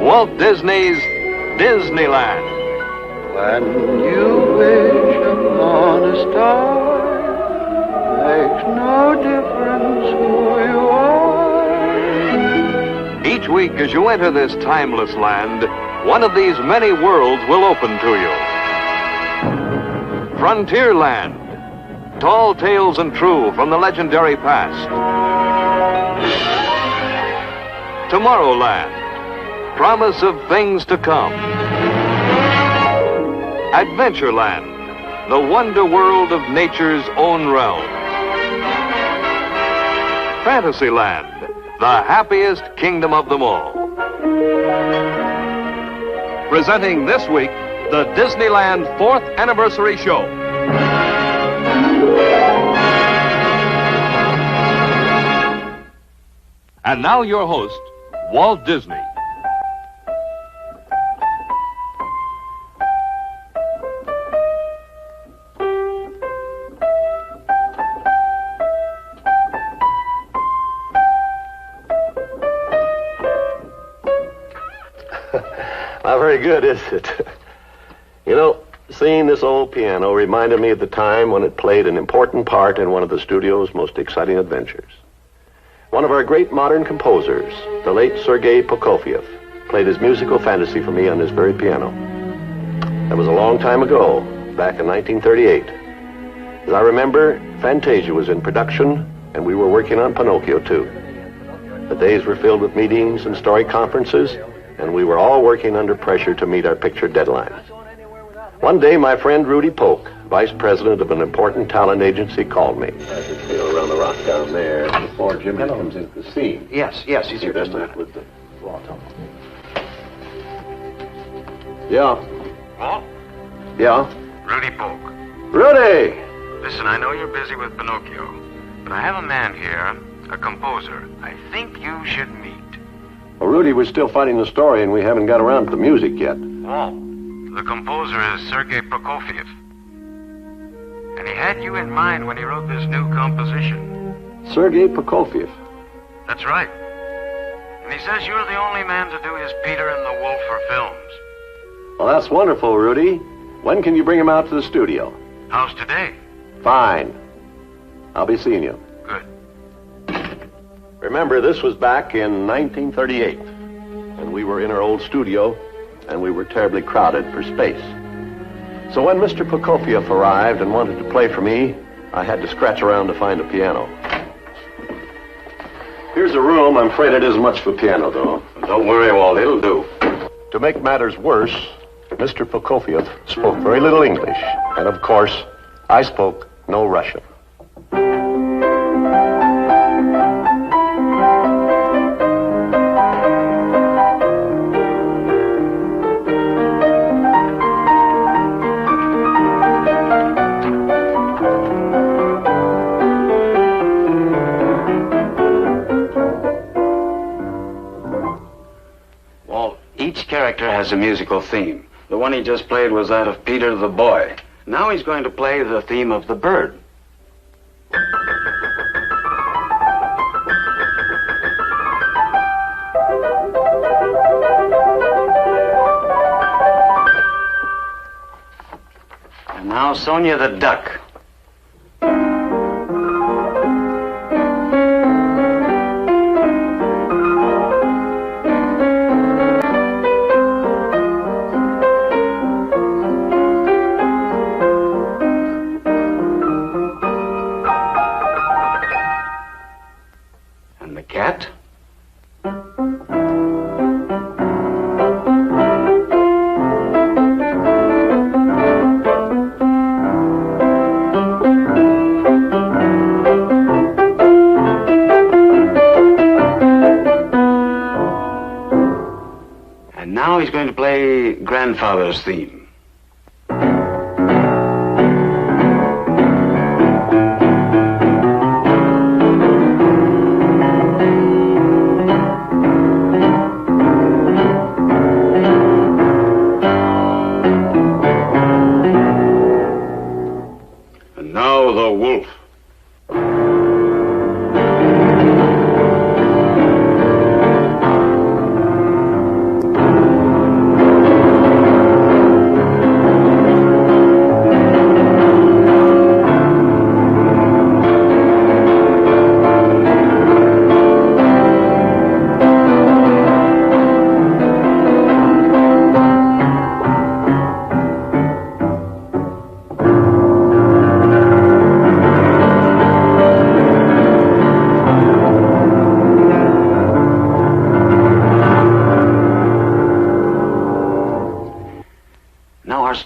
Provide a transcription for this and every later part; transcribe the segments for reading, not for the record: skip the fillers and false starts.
Walt Disney's Disneyland. When you wish upon a star, makes no difference who you are. Each week as you enter this timeless land, one of these many worlds will open to you. Frontierland, tall tales and true from the legendary past. Tomorrowland, promise of things to come. Adventureland, the wonder world of nature's own realm. Fantasyland, the happiest kingdom of them all. Presenting this week, the Disneyland 4th Anniversary Show. And now your host, Walt Disney. Not very good, is it? You know, seeing this old piano reminded me of the time when it played an important part in one of the studio's most exciting adventures. One of our great modern composers, the late Sergei Prokofiev, played his musical fantasy for me on this very piano. That was a long time ago, back in 1938. As I remember, Fantasia was in production, and we were working on Pinocchio, too. The days were filled with meetings and story conferences, and we were all working under pressure to meet our picture deadlines. One day, my friend Rudy Polk, vice president of an important talent agency, called me. I could feel around the rock down there before Jimmy comes into the scene. Yes, he's here. Just that with the auto. Yeah. Walt? Yeah? Rudy Polk. Rudy! Listen, I know you're busy with Pinocchio, but I have a man here, a composer, I think you should meet. Well, Rudy, we're still fighting the story, and we haven't got around to the music yet. Walt, the composer is Sergei Prokofiev. And he had you in mind when he wrote this new composition. Sergei Prokofiev. That's right. And he says you're the only man to do his Peter and the Wolf for films. Well, that's wonderful, Rudy. When can you bring him out to the studio? How's today? Fine. I'll be seeing you. Good. Remember, this was back in 1938, and we were in our old studio, and we were terribly crowded for space. So when Mr. Prokofiev arrived and wanted to play for me, I had to scratch around to find a piano. Here's a room. I'm afraid it isn't much for piano, though. Don't worry, Walt, it'll do. To make matters worse, Mr. Prokofiev spoke very little English, and of course, I spoke no Russian. Each character has a musical theme. The one he just played was that of Peter the Boy. Now he's going to play the theme of the bird. And now Sonia the duck. Cat? And now he's going to play Grandfather's theme. Now the wolf.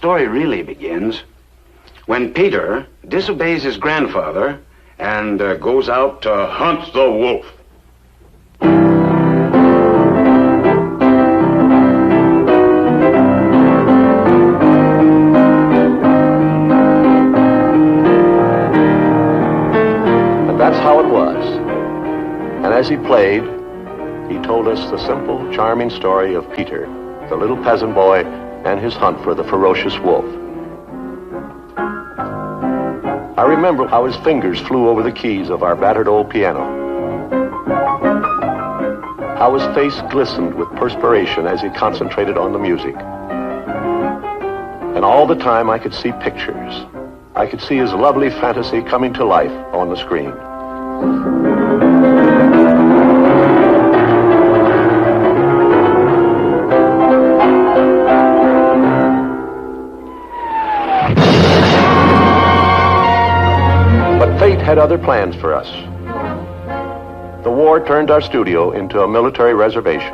story really begins when Peter disobeys his grandfather and goes out to hunt the wolf. And that's how it was. And as he played, he told us the simple, charming story of Peter, the little peasant boy, and his hunt for the ferocious wolf. I remember how his fingers flew over the keys of our battered old piano, how his face glistened with perspiration as he concentrated on the music. And all the time I could see pictures. I could see his lovely fantasy coming to life on the screen. Fate had other plans for us. The war turned our studio into a military reservation.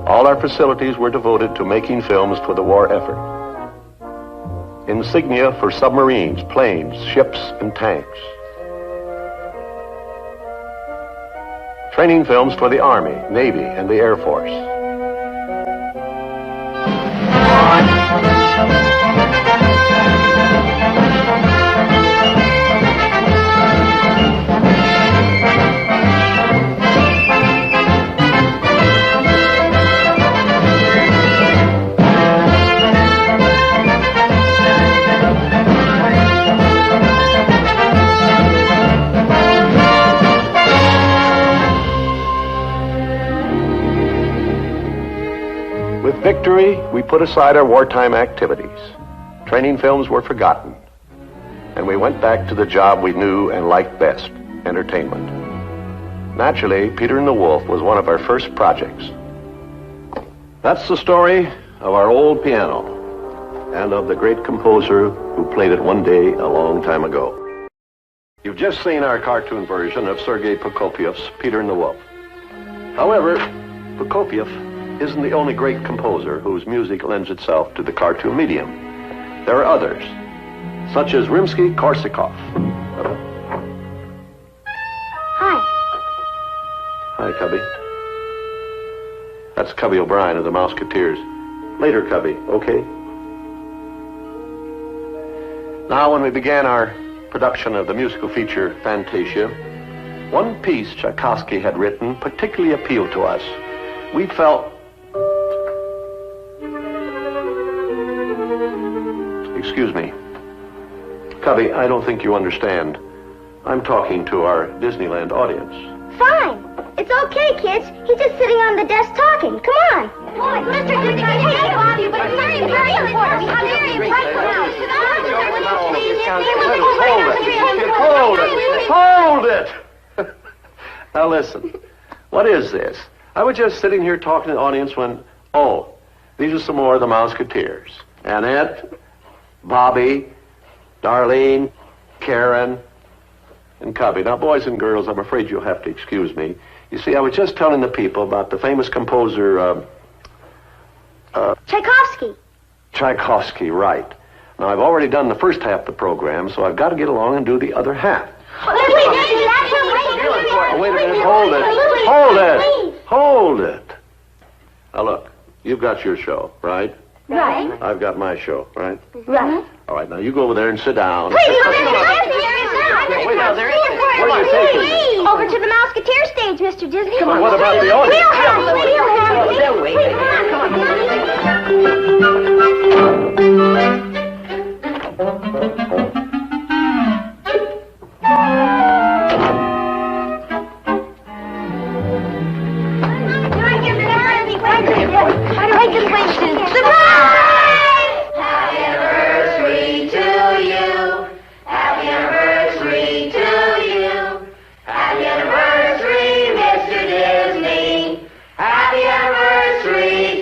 All our facilities were devoted to making films for the war effort. Insignia for submarines, planes, ships, and tanks. Training films for the Army, Navy, and the Air Force. With victory, we put aside our wartime activities. Training films were forgotten, and we went back to the job we knew and liked best, entertainment. Naturally, Peter and the Wolf was one of our first projects. That's the story of our old piano and of the great composer who played it one day a long time ago. You've just seen our cartoon version of Sergei Prokofiev's Peter and the Wolf. However, Prokofiev isn't the only great composer whose music lends itself to the cartoon medium. There are others, such as Rimsky-Korsakov. Hi. Hi, Cubby. That's Cubby O'Brien of the Mouseketeers. Later, Cubby, okay? Now, when we began our production of the musical feature Fantasia, one piece Tchaikovsky had written particularly appealed to us. We felt... Excuse me. Cubby, I don't think you understand. I'm talking to our Disneyland audience. Fine. It's okay, kids. He's just sitting on the desk talking. Come on. Boy, Mr. Disney, hey, Bobby, but it's very, very important. I'm very important. Hold it! Now listen, what is this? I was just sitting here talking to the audience when, oh, these are some more of the Mouseketeers. Annette, Bobby, Darlene, Karen, and Cubby. Now, boys and girls, I'm afraid you'll have to excuse me. You see, I was just telling the people about the famous composer, Tchaikovsky. Tchaikovsky, right. Now, I've already done the first half of the program, so I've got to get along and do the other half. Wait a minute, hold it. Hold it. Hold it. Now, look, you've got your show, right? Right. I've got my show, right? Right. All right, now you go over there and sit down. Wait, Where are you taking me? Over to the Mouseketeer stage, Mr. Disney. Come on, what about the audience? We'll wait. Come Happy anniversary,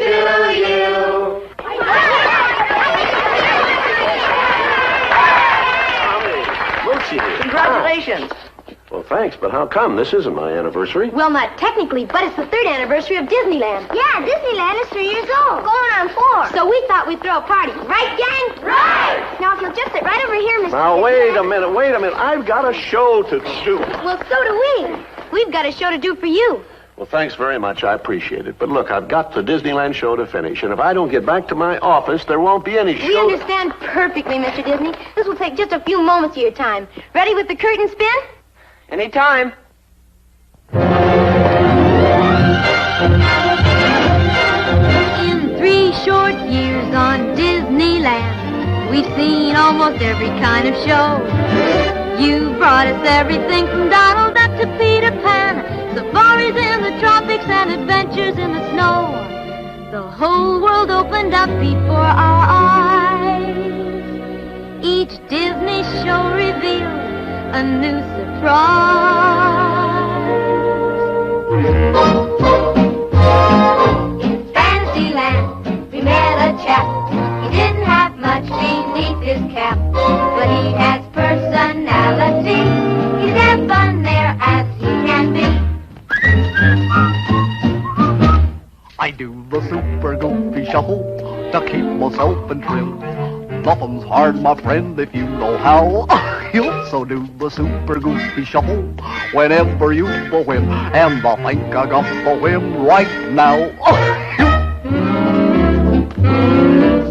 thanks, but how come? This isn't my anniversary. Well, not technically, but it's the 3rd anniversary of Disneyland. Yeah, Disneyland is 3 years old. Going on 4. So we thought we'd throw a party. Right, gang? Right! Now, if you'll just sit right over here, Mr. Now, wait a minute. I've got a show to do. Well, so do we. We've got a show to do for you. Well, thanks very much. I appreciate it. But look, I've got the Disneyland show to finish, and if I don't get back to my office, there won't be any show. We understand perfectly, Mr. Disney. This will take just a few moments of your time. Ready with the curtain spin? Anytime. In 3 short years on Disneyland, we've seen almost every kind of show. You brought us everything from Donald Duck to Peter Pan, safaris in the tropics and adventures in the snow. The whole world opened up before our eyes. Each Disney show revealed a new surprise. In Fantasyland, we met a chap. He didn't have much beneath his cap, but he has personality. He's as fun there as he can be. I do the super goofy shuffle to keep myself in trim. Nothing's hard, my friend, if you know how. You also do the super goofy shuffle whenever you will win. And I think I got the whim right now.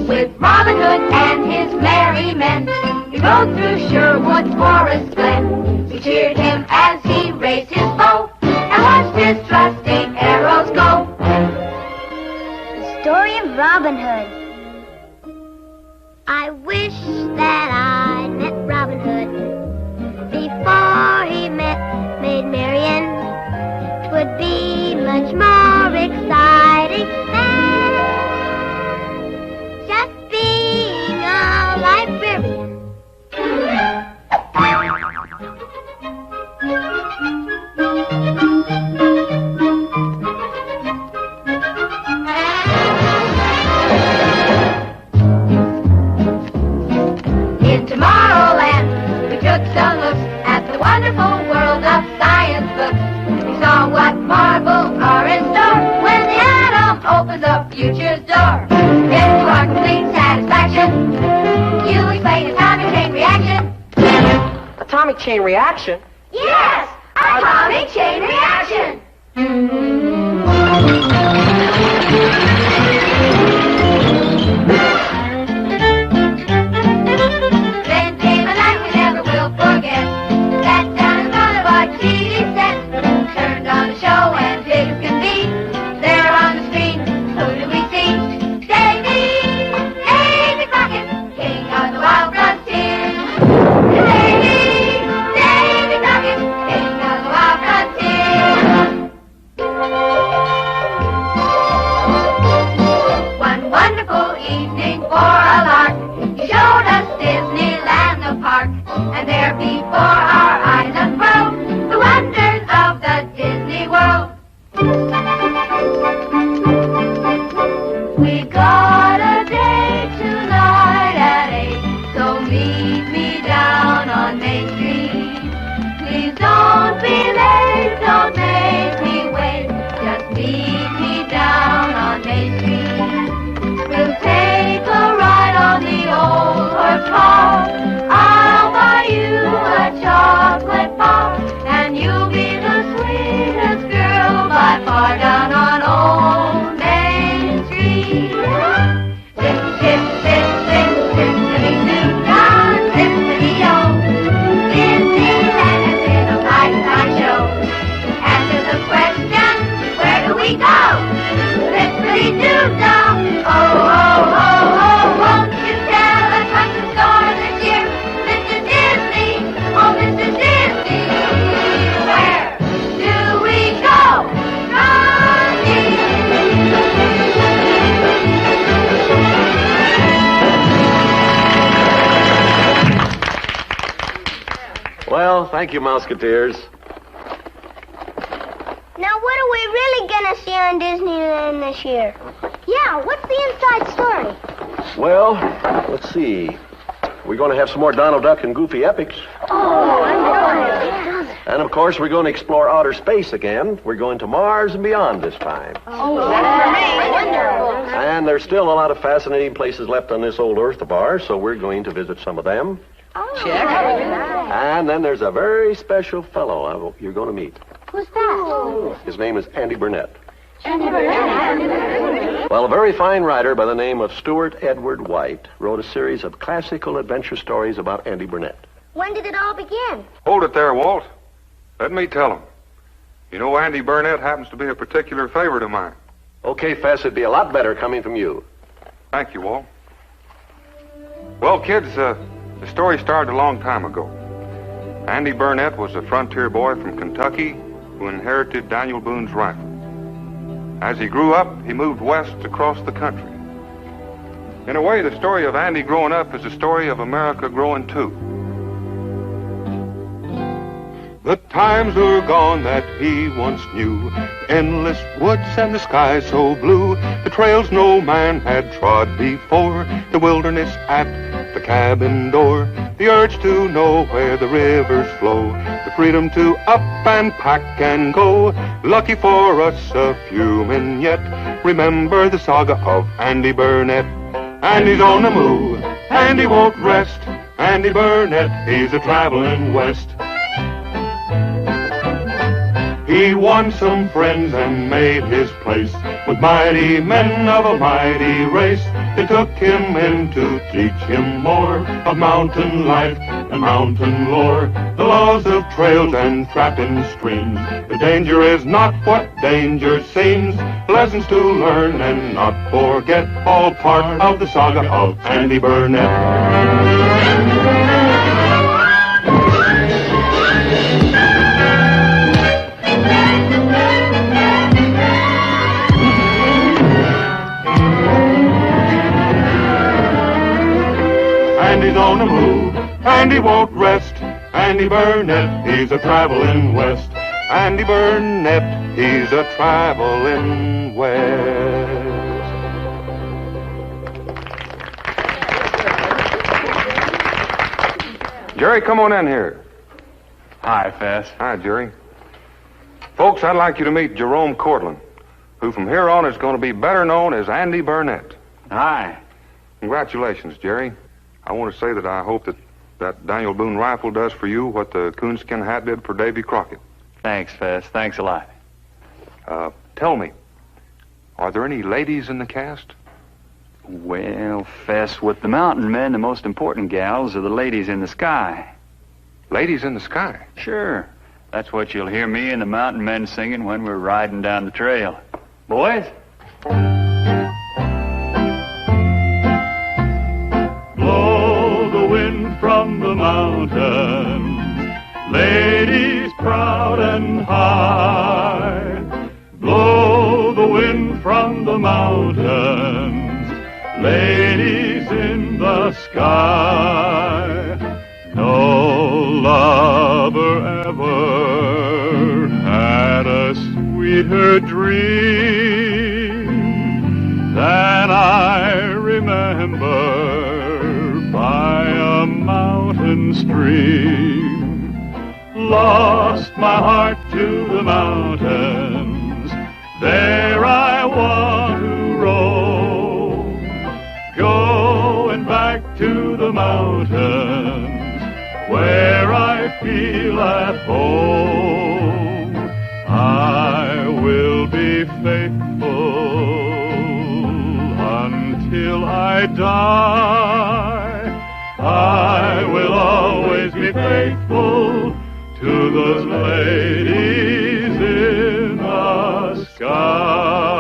With Robin Hood and his merry men, he rode through Sherwood Forest Glen. We cheered him as he raised his bow and watched his trusty arrows go. The story of Robin Hood. I wish that I'd met Robin Hood before he met Maid Marian. 'Twould be much more exciting than just being a librarian. In Tomorrowland, we took some looks at the wonderful world of science books. We saw what marvels are in store when the atom opens up future's door. And to our complete satisfaction, you explain atomic chain reaction. Atomic chain reaction? Yes! Atomic chain reaction! Then came a night we never will forget. Sat down in front of our TV set, turned on the show and big as could be. There on the screen, who do we see? Davy Crockett, king of the wild frontier. Davy Crockett, king of the wild frontier. One wonderful evening for a lark, he showed us Disneyland, the park, and there before our eyes unfurled the wonders of the Disney world. We got a date tonight at 8, so meet me down on Main Street. Please don't be late, don't make me wait, just meet me down on Main Street. We'll take a ride on the old horse car. I'll buy you a chocolate bar, and you'll be the sweetest girl by far down on old Main Street. Zip, zip, zip, zip, zippity-doo, down, zippity-o. Disneyland has been a lifetime show. Answer the question, where do we go? Zippity-doo-dah. Oh, oh, oh, oh, won't you tell us what's in store this year? Mr. Disney, oh, Mr. Disney, where do we go from here? Well, thank you, Mouseketeers. Now, what are we really gonna see on Disneyland this year? Yeah, what's the inside story? Well, let's see. We're going to have some more Donald Duck and Goofy epics. Oh, I'm And, of course, we're going to explore outer space again. We're going to Mars and beyond this time. Oh, that's for me. Wonderful. And there's still a lot of fascinating places left on this old Earth of ours, so we're going to visit some of them. Oh, Check. And then there's a very special fellow you're going to meet. Who's that? His name is Andy Burnett. Andy Burnett. Well, a very fine writer by the name of Stuart Edward White wrote a series of classical adventure stories about Andy Burnett. When did it all begin? Hold it there, Walt. Let me tell him. You know, Andy Burnett happens to be a particular favorite of mine. Okay, Fess, it'd be a lot better coming from you. Thank you, Walt. Well, kids, the story started a long time ago. Andy Burnett was a frontier boy from Kentucky who inherited Daniel Boone's rifle. As he grew up, he moved west across the country. In a way, the story of Andy growing up is the story of America growing too. The times were gone that he once knew, endless woods and the sky so blue, the trails no man had trod before, the wilderness at the cabin door, the urge to know where the rivers flow, the freedom to up and pack and go. Lucky for us, a few men yet remember the saga of Andy Burnett. Andy's on the move, and he won't rest. Andy Burnett, he's a traveling west. He won some friends and made his place with mighty men of a mighty race. They took him in to teach him more of mountain life and mountain lore, the laws of trails and trapping streams. The danger is not what danger seems, lessons to learn and not forget, all part of the saga of Andy Burnett. Andy's on the move, and he won't rest. Andy Burnett, he's a traveling west. Andy Burnett, he's a traveling west. Jerry, come on in here. Hi, Fess. Hi, Jerry. Folks, I'd like you to meet Jerome Cortland, who from here on is going to be better known as Andy Burnett. Hi. Congratulations, Jerry. I want to say that I hope that Daniel Boone rifle does for you what the coonskin hat did for Davy Crockett. Thanks, Fess. Thanks a lot. Tell me, are there any ladies in the cast? Well, Fess, with the mountain men, the most important gals are the ladies in the sky. Ladies in the sky? Sure. That's what you'll hear me and the mountain men singing when we're riding down the trail. Boys? Blow the wind from the mountains, ladies proud and high. Blow the wind from the mountains, ladies in the sky. No lover ever had a sweeter dream than I remember by a mountain stream. Lost my heart to the mountains, there I want to roam. Going back to the mountains where I feel at home. I will be faithful until I die. I will always be faithful to those ladies in the sky.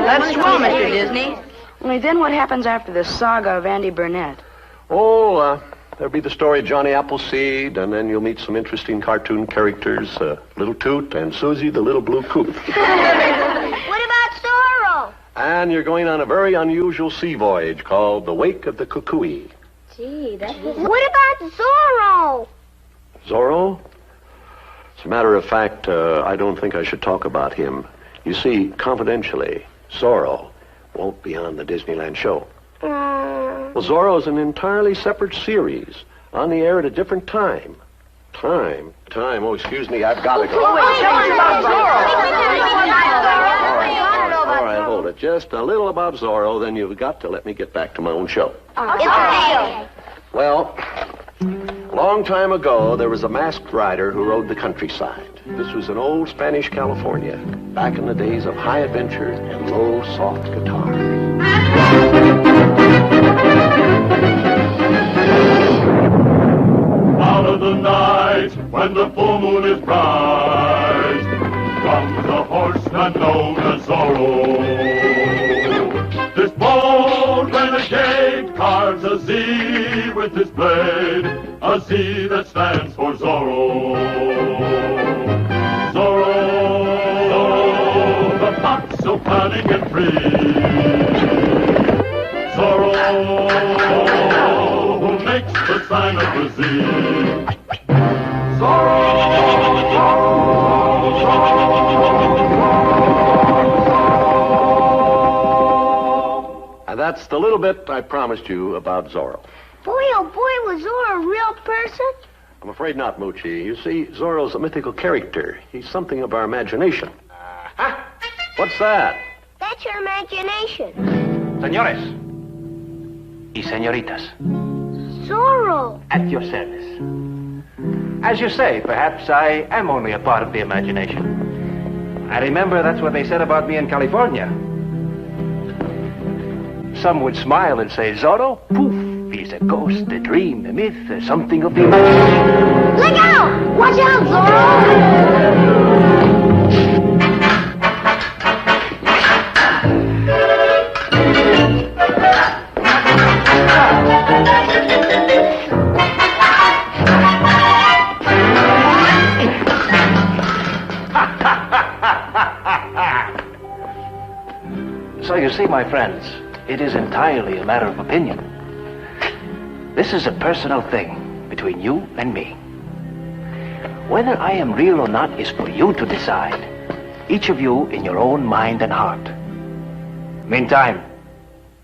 That's swell, Mr. Disney. Only then what happens after the saga of Andy Burnett? Oh, there'll be the story of Johnny Appleseed, and then you'll meet some interesting cartoon characters, Little Toot and Susie the Little Blue Coot. What about Zorro? And you're going on a very unusual sea voyage called The Wake of the Kukui. Gee, that's... What about Zorro? Zorro? As a matter of fact, I don't think I should talk about him. You see, confidentially, Zorro won't be on the Disneyland show. Well, Zorro's an entirely separate series, on the air at a different time. Time. Oh, excuse me, I've got to go. All right, hold it. Just a little about Zorro, then you've got to let me get back to my own show. Okay. Well, a long time ago, there was a masked rider who rode the countryside. This was in old Spanish California, back in the days of high adventure and low, soft guitar. Out of the night, when the full moon is bright, comes a horseman known as Zorro. This bold renegade carves a Z with his blade, a Z that stands for Zorro. Zorro, the fox so cunning and free. Zorro, who makes the sign of the Z. Zorro! And that's the little bit I promised you about Zorro. Boy, oh boy, was Zorro a real person? I'm afraid not, Moochie. You see, Zorro's a mythical character. He's something of our imagination. What's that? That's your imagination. Señores y señoritas, Zorro. at your service. As you say, perhaps I am only a part of the imagination. I remember that's what they said about me in California. Some would smile and say, Zorro, poof, he's a ghost, a dream, a myth, something of the imagination. Look out! Watch out, Zorro! So you see, my friends, it is entirely a matter of opinion. This is a personal thing between you and me. Whether I am real or not is for you to decide, each of you in your own mind and heart. Meantime,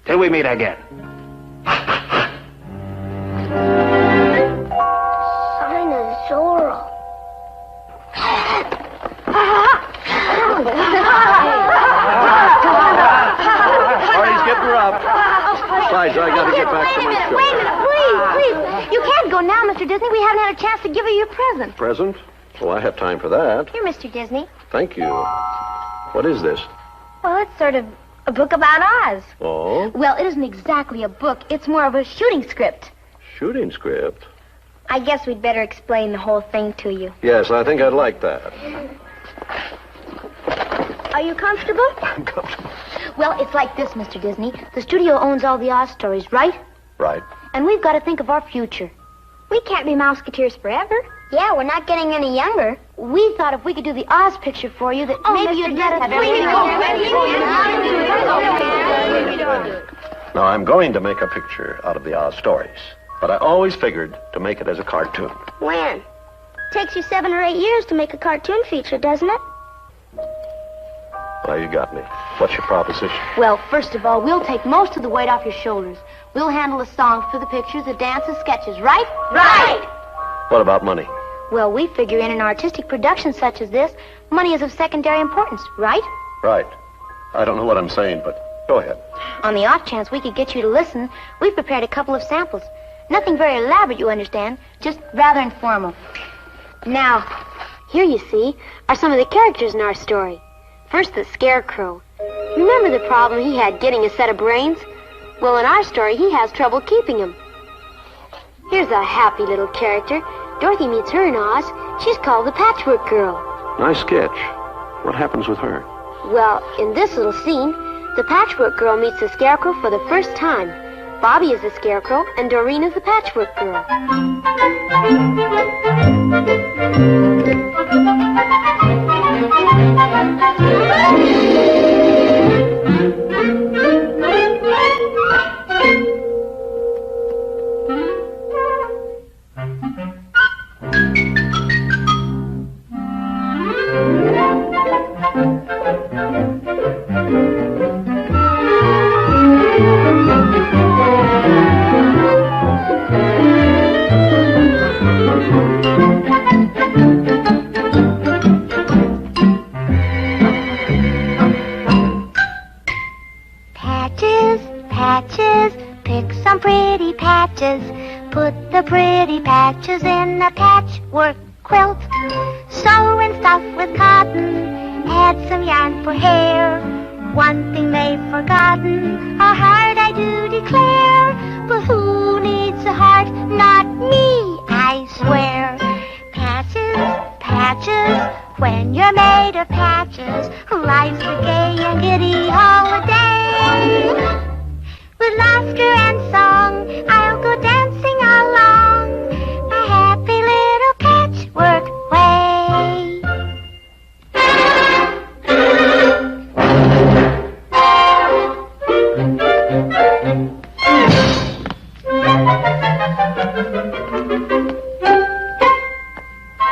till we meet again. Sign of Zorro. Getting rough. Besides, I got to get back to my show. Wait a minute, please. You can't go now, Mr. Disney. We haven't had a chance to give you your present. Present? Oh, I have time for that. Here, Mr. Disney. Thank you. What is this? Well, it's sort of a book about Oz. Oh? Well, it isn't exactly a book. It's more of a shooting script. Shooting script? I guess we'd better explain the whole thing to you. Yes, I think I'd like that. Are you comfortable? I'm comfortable. Well, it's like this, Mr. Disney. The studio owns all the Oz stories, right? Right. And we've got to think of our future. We can't be Mouseketeers forever. Yeah, we're not getting any younger. We thought if we could do the Oz picture for you, that maybe you'd let us... Now, I'm going to make a picture out of the Oz stories, but I always figured to make it as a cartoon. When? Takes you 7 or 8 years to make a cartoon feature, doesn't it? Well, you got me. What's your proposition? Well, first of all, we'll take most of the weight off your shoulders. We'll handle the songs for the pictures, the dances, sketches, right? Right! What about money? Well, we figure in an artistic production such as this, money is of secondary importance, right? Right. I don't know what I'm saying, but go ahead. On the off chance we could get you to listen, we've prepared a couple of samples. Nothing very elaborate, you understand, just rather informal. Now, here you see are some of the characters in our story. First, the Scarecrow. Remember the problem he had getting a set of brains? Well, in our story, he has trouble keeping them. Here's a happy little character. Dorothy meets her in Oz. She's called the Patchwork Girl. Nice sketch. What happens with her? Well, in this little scene, the Patchwork Girl meets the Scarecrow for the first time. Bobby is the Scarecrow, and Doreen is the Patchwork Girl. patches in a patchwork quilt. Sew and stuff with cotton, add some yarn for hair. One thing they've forgotten, a heart I do declare. But who needs a heart? Not me, I swear. Patches, patches, when you're made of patches, life's a gay and giddy holiday. With laughter and song, I'll go dancing along my happy little patchwork way.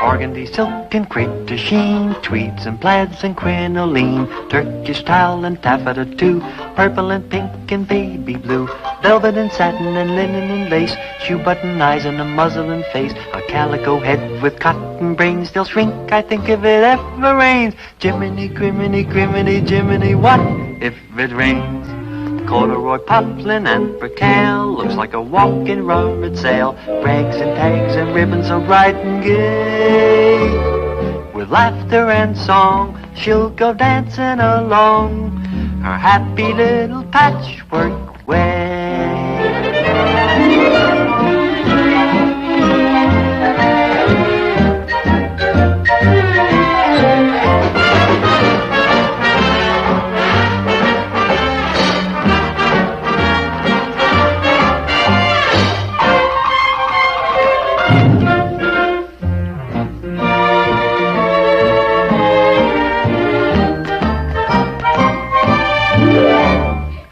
Organdy, silk and crepe de chine, tweeds and plaids and crinoline, Turkish towel and taffeta too, purple and pink and baby blue, velvet and satin and linen and lace, shoe button eyes and a muslin face, a calico head with cotton brains, they'll shrink, I think, if it ever rains. Jiminy, criminy, criminy, Jiminy, what if it rains? Corduroy poplin and percale, looks like a walking rummage sale, rags and tags and ribbons so bright and gay. With laughter and song, she'll go dancing along her happy little patchwork way.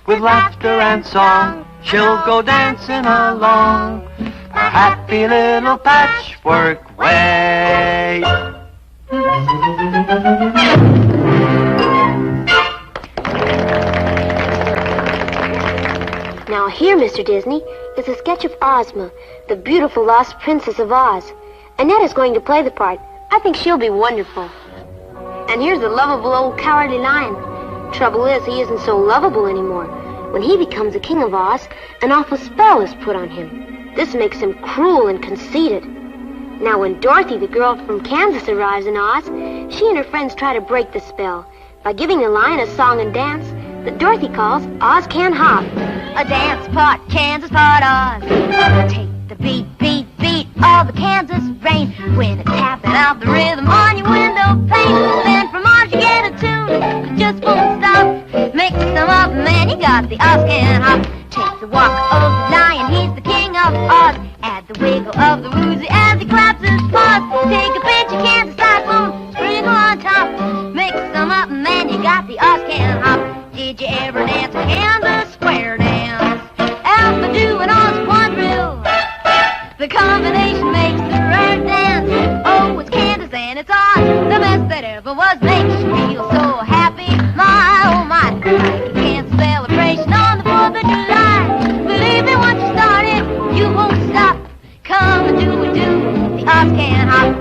With laughter and song, she'll go dancing along her happy little patchwork way. Now here, Mr. Disney, is a sketch of Ozma, the beautiful lost princess of Oz. Annette is going to play the part. I think she'll be wonderful. And here's the lovable old cowardly lion. Trouble is, he isn't so lovable anymore. When he becomes the king of Oz, an awful spell is put on him. This makes him cruel and conceited. Now when Dorothy, the girl from Kansas, arrives in Oz, she and her friends try to break the spell by giving the lion a song and dance that Dorothy calls Oz Can Hop. A dance part Kansas, part Oz. Take the beat, beat, beat of the Kansas rain. When it's tapping out the rhythm on your window pane, then from Oz you get a tune that just won't stop. Mix them up, man, you got the Oz Can Hop. Take the walk of the lion, he's the king of Oz. Add the wiggle of the woozy as he claps his paws. Take a pinch of Kansas cyclone, sprinkle on top. Mix them up, man, you got the Oz Can Hop. Did you ever dance a Kansas square dance? Alpha do and Oz quadrille. The combination makes the rare dance. Oh, it's Kansas and it's Oz, the best that ever was. Makes you feel so happy, my oh my. Like a Kansas celebration on the 4th of July. Believe me, once you started, you won't stop. Come and do it, do the Oz Can Hop.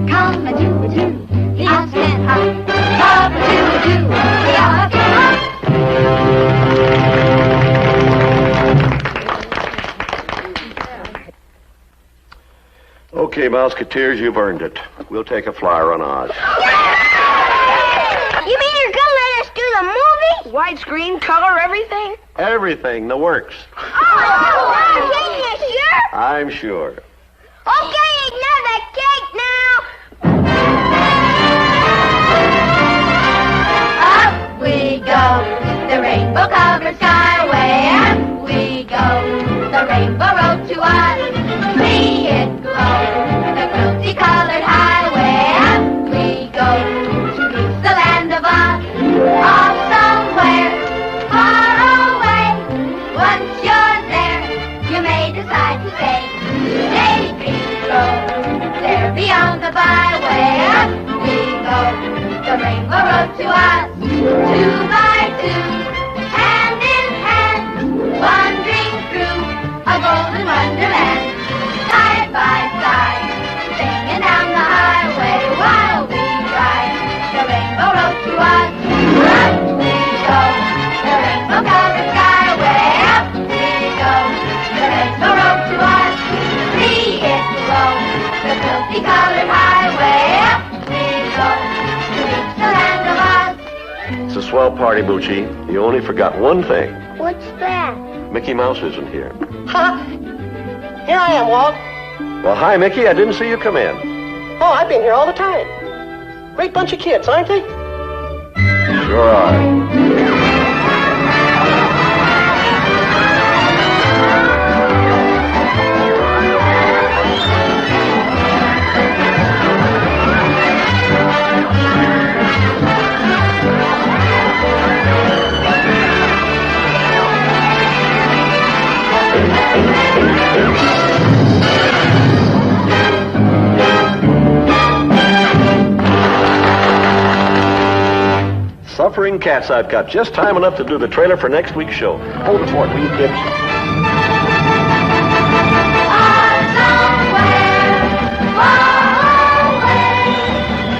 Come and do, the Oz Can Hop. Up-a-doo-doo. Okay, Mouseketeers, you've earned it. We'll take a flyer on Oz. You mean you're gonna let us do the movie? Widescreen, color, everything? Everything, the works. Oh, you sure? I'm sure. Okay, another cake now. Up we go, the rainbow-covered skyway. Up we go, the rainbow road to us. See it glow, the multicolored highway. Up we go, to reach the land of Oz. Off somewhere, far away. Once you're there, you may decide to stay. Daydreams grow, there beyond the byway. Up we go, the rainbow road to us. 2 by 2, hand in hand, wandering through a golden wonderland. Side by side, singing down the highway while we ride the rainbow road to us. Up we go, the rainbow-covered skyway. Up we go, the rainbow road to us. See it glow, the multicolored highway. Up we go, to reach the land of Oz. It's a swell party, Moochie. You only forgot one thing. What's that? Mickey Mouse isn't here. Huh? Here I am, Walt. Well, hi, Mickey. I didn't see you come in. Oh, I've been here all the time. Great bunch of kids, aren't they? Sure are. Suffering cats, I've got just time enough to do the trailer for next week's show. Hold the fort, will you, kids?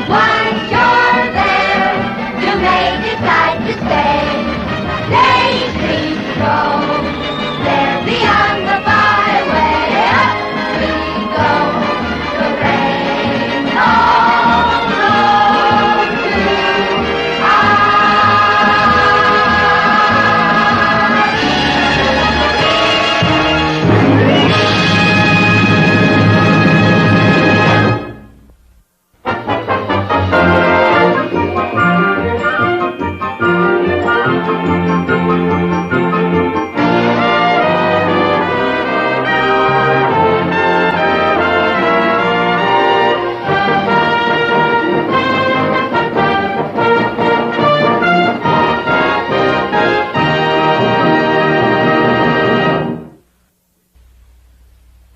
Once you're there, you may decide to stay. Daydreams grow, there beyond the byway. Up we go, the rainbow road to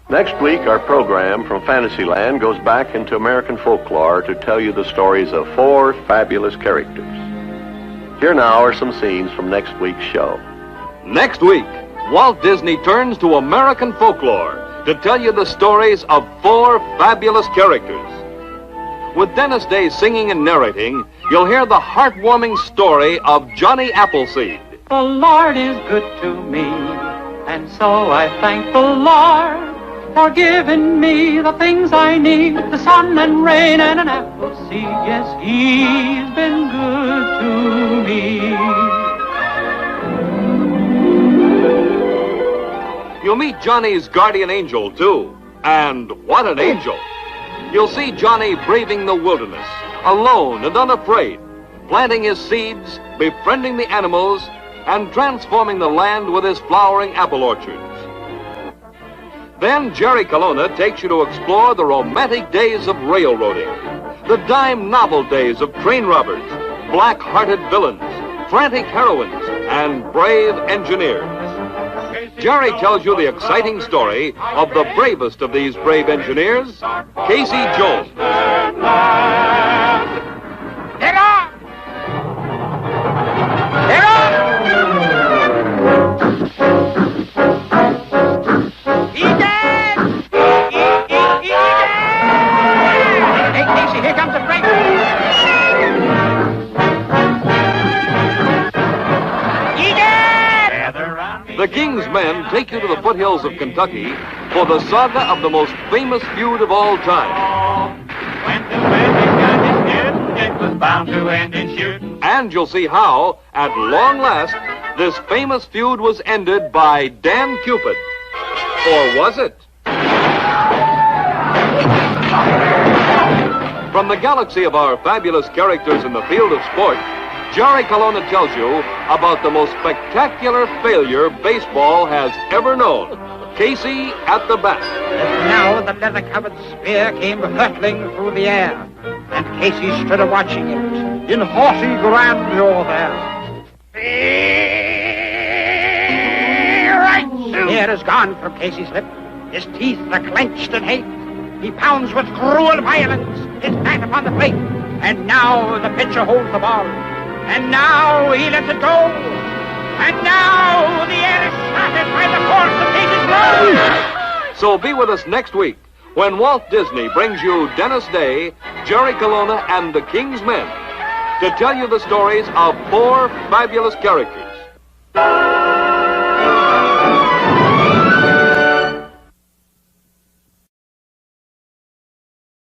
Next week, our program from Fantasyland goes back into American folklore to tell you the stories of 4 fabulous characters. Here now are some scenes from next week's show. Next week, Walt Disney turns to American folklore to tell you the stories of 4 fabulous characters. With Dennis Day singing and narrating, you'll hear the heartwarming story of Johnny Appleseed. The Lord is good to me, and so I thank the Lord for giving me the things I need, the sun and rain and an apple seed. Yes, he's been good to me. You'll meet Johnny's guardian angel, too. And what an angel! You'll see Johnny braving the wilderness, alone and unafraid, planting his seeds, befriending the animals, and transforming the land with his flowering apple orchards. Then Jerry Colonna takes you to explore the romantic days of railroading, the dime novel days of train robbers, black-hearted villains, frantic heroines, and brave engineers. Jerry tells you the exciting story of the bravest of these brave engineers, Casey Jones. Get off! Get off! Hey, Casey, here comes the freight. The King's Men take you to the foothills of Kentucky for the saga of the most famous feud of all time. When the weather got his shooting, it was bound to end in shooting. And you'll see how, at long last, this famous feud was ended by Dan Cupid. Or was it? From the galaxy of our fabulous characters in the field of sport, Jerry Colonna tells you about the most spectacular failure baseball has ever known. Casey at the bat. Now the leather-covered spear came hurtling through the air, and Casey stood watching it in haughty grandeur there. Right soon. The air is gone from Casey's lip. His teeth are clenched in hate. He pounds with cruel violence his bat upon the plate. And now the pitcher holds the ball. And now he lets it go. And now the air is shattered by the force of Casey's blow. So be with us next week when Walt Disney brings you Dennis Day, Jerry Colonna, and the King's Men to tell you the stories of 4 fabulous characters.